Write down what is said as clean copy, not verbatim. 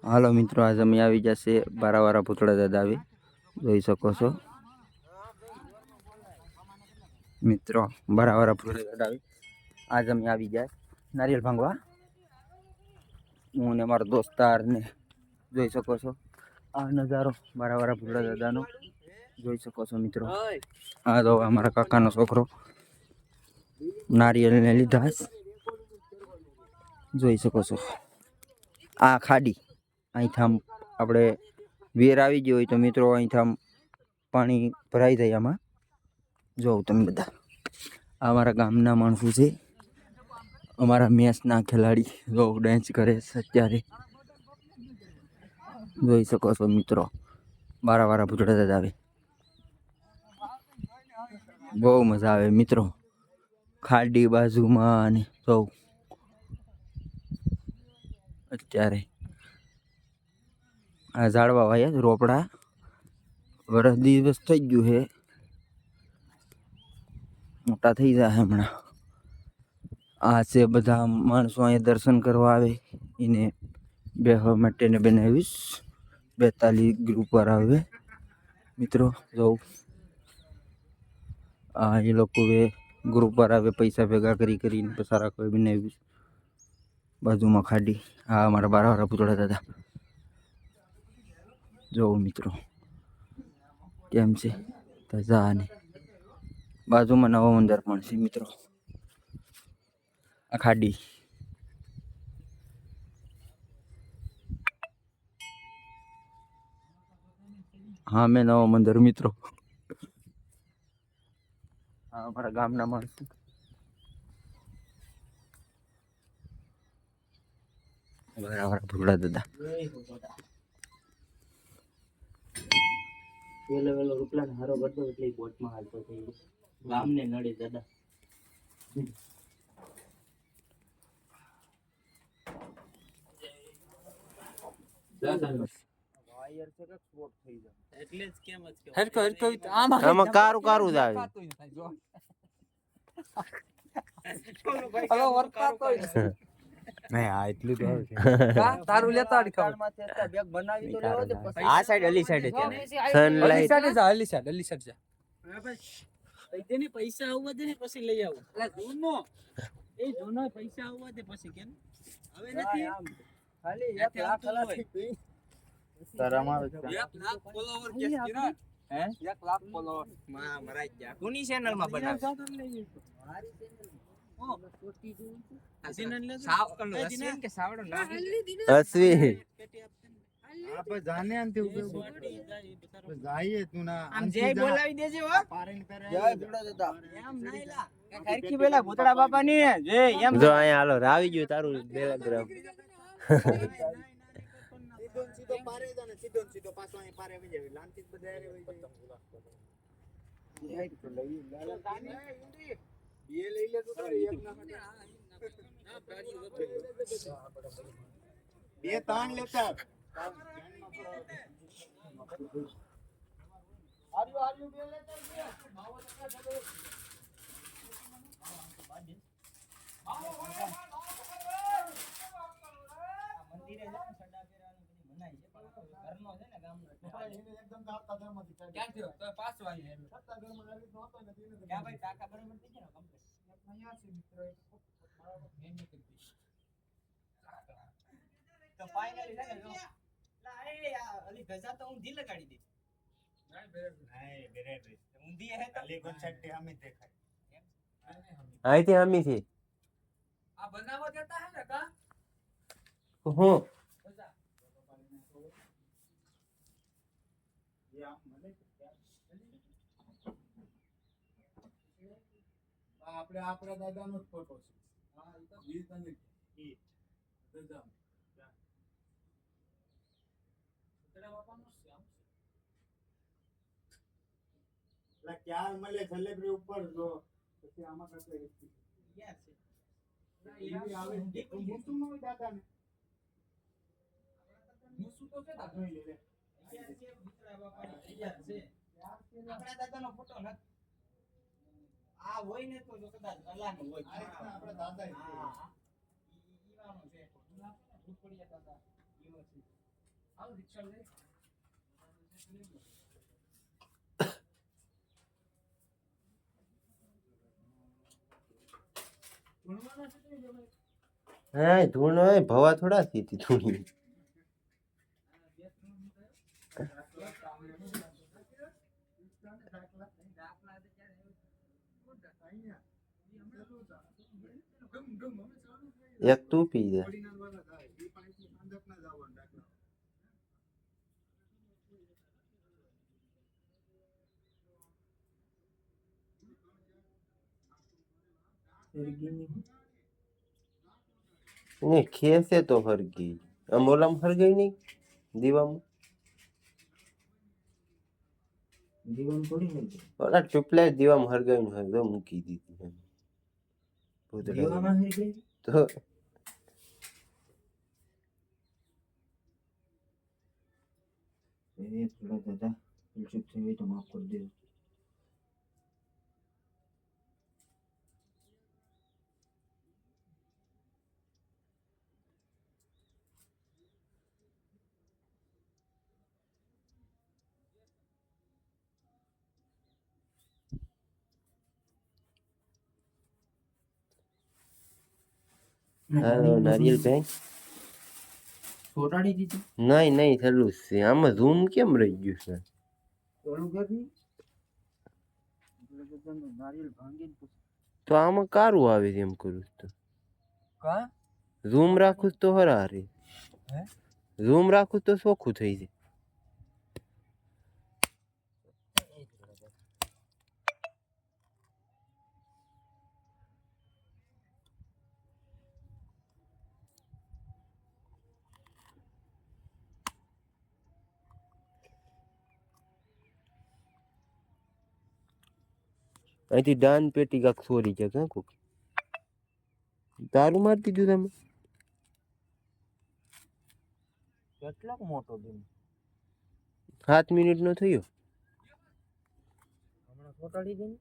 હાલો મિત્રો, આજે અમે આવી જશે બારાવાળા પૂતળા દાદા આવી જોઈ શકો છો મિત્રો. બારાવાળા પૂતળા દાદા આવી આજ અમે આવી જાય નારિયેલ ભાંગવા. હું ને મારો દોસ્તાર ને જોઈ શકો છો આ નજારો બારાવાળા પૂતળા દાદાનો જોઈ શકો છો મિત્રો. આ તો અમારા કાકાનો છોકરો નારિયેલ ને લીધા જોઈ શકો છો. આ ખાડી અહીંથી આમ આપણે વેર આવી ગયો હોય તો મિત્રો અહીંથી આમ પાણી ભરાઈ જાય. આમાં જોઉં તમે બધા આ અમારા ગામના માણસો છે, અમારા મેચના ખેલાડી જો ડાન્સ કરે છે અત્યારે જોઈ શકો છો મિત્રો. બારાવાળા પૂતળા દાદા આવે બહુ મજા આવે મિત્રો. ખાડી બાજુમાં અને જોઉં અત્યારે આ ઝાડવા વાયા રોપડા વરસ દિવસ થઈ ગયું છે, મોટા થઈ જાય હમણાં. આ છે બધા માણસો અહીંયા દર્શન કરવા આવે એને બેહવા માટે ને બનાવીશ 42 ગ્રુપ પર આવે મિત્રો. જોઉં આ એ લોકો ગ્રુપ પર આવે પૈસા ભેગા કરીને સારા કોઈ બનાવીશ. બાજુમાં ખાડી આ અમારા બારાવાળા પૂતળા દાદા જોઉં મિત્રો કેમ છે તજા. અને બાજુમાં નવો મંદિર પણ છે મિત્રો. આ ખાડી હા મેં નવો મંદિર મિત્રો. હા અમારા ગામના માણસો બારાવાળા પૂતળા દાદા વેલો રૂપલા ને હારો કરતો એટલે બોટમાં હાલતો થઈ ગામને નડે દાદા. આમાં કારું કારું જ આવે. નહીં આ એટલું તો તારું લેતા બેગ બનાવી તો લેવો દે. આ સાઈડ અલી સાઈડ છે સનલાઈટ અલી સાઈડ જા. પૈસાની પૈસા આવવા દે ને પછી લઈ આવું. એટલે જૂનો પૈસા આવવા દે પછી કેમ હવે નથી ખાલી 1 લાખ હોય તરામાં 1 લાખ ફોલોવર કે કિરા હે 1 લાખ ફોલોવર માં મરાઈ ગયા. કોની ચેનલ માં બનાવ મારી ચેનલ છોટી જોઈ છે અસીન લે સાવ અસીન કે સાવડો ના અસવી આપણે જાને આનથી ઉભો જાઈએ તું ના આમ જય બોલાવી દેજે હો પારેન કરે જય ભૂડા દાદા એમ નહીં લા ખરખી બેલા ભૂતડા બાપા ની જય એમ જો અહીંયા હાલો આવી ગયું તારું ટેલિગ્રામ. સીધો પારે જાને સીધો પાછો અહીં પારે આવી જાય લાંતી બધા રે હોય જાય તો લઈ બે લઈ લે તો એક ના બે તાણ લેતા આર્યુ બે લેતા છે માવો ટકા ચલો મંદિરે જાય સડા ફેરાનું બધી મનાઈ છે પણ ઘરનો છે ને ગામનો એકદમ દાતા ધર્મથી ક્યાં થયો તો પાછો આવી આવ્યો સત્તા ઘરમાં આવી નહોતો ને ક્યાં ભાઈ કાકા બરાબર થઈ ગયા ને કમ્પ્લીટ અહીંયા છે મિત્ર મેન કરી તો ફાઇનલી છે ને લા એ અલી ગજા તો ઊંધી લગાડી દે નહીં બેરે ઊંધી હે તો અલી કોન્સેપ્ટ હમી દેખાય આઈથી હમી થી આ બનાવવા દેતા હે ને કા હું આપણે આપણા દાદાનો જ ફોટો છે. હા એ તો ગીત અને ઈ દાદા તેરા બાપાનો શ્યામ છે લા ક્યાં મળે સેલિબ્રિટી ઉપર જો પછી આમાં કરતે યસ છે એ આવે મુસુ નો દાદા ને મુસુ તો છે દાદા જોઈ લે યાર છે ભૂતરા બાપાની યાર છે આપણા દાદાનો ફોટો ન આ હોય ને તો કદાચ અલ્લાહનો હોય આપણા દાદા હા ઈવાનો છે ભૂતપડિયા દાદા ઈનો છે હા ધૂળ હોય ભવા થોડા થી ધૂળ એક તું પી જા ને ખેસે તો હરગી આમ ઓલામ હરગઈ નહીં દીવામાં ઓલા ટ્યુબલાઇટ દીવામાં હરગાઈને હરગો મૂકી દીધી તો માફ કરી દેજો. નારિયેલ બેંક છોટાડી દીધી નહીં નહીં થયેલું જ છે આમાં ઝૂમ કેમ રહી ગયું છે ઓલું કરવી એટલે કે તમે નારિયેલ ભાંગીને તો આમાં કારું આવે છે એમ કરું તો કા ઝૂમ રાખું તો હરારે હે ઝૂમ રાખું તો ચોખ્ખું થઈ જાય અહીંથી દાન પેટી કાક ચોરી જાય કાં કોક તારું મારી દીધું તમે કેટલોક મોટો દિન 7 મિનિટ નો થયો હમણાં છોટાડી દે ને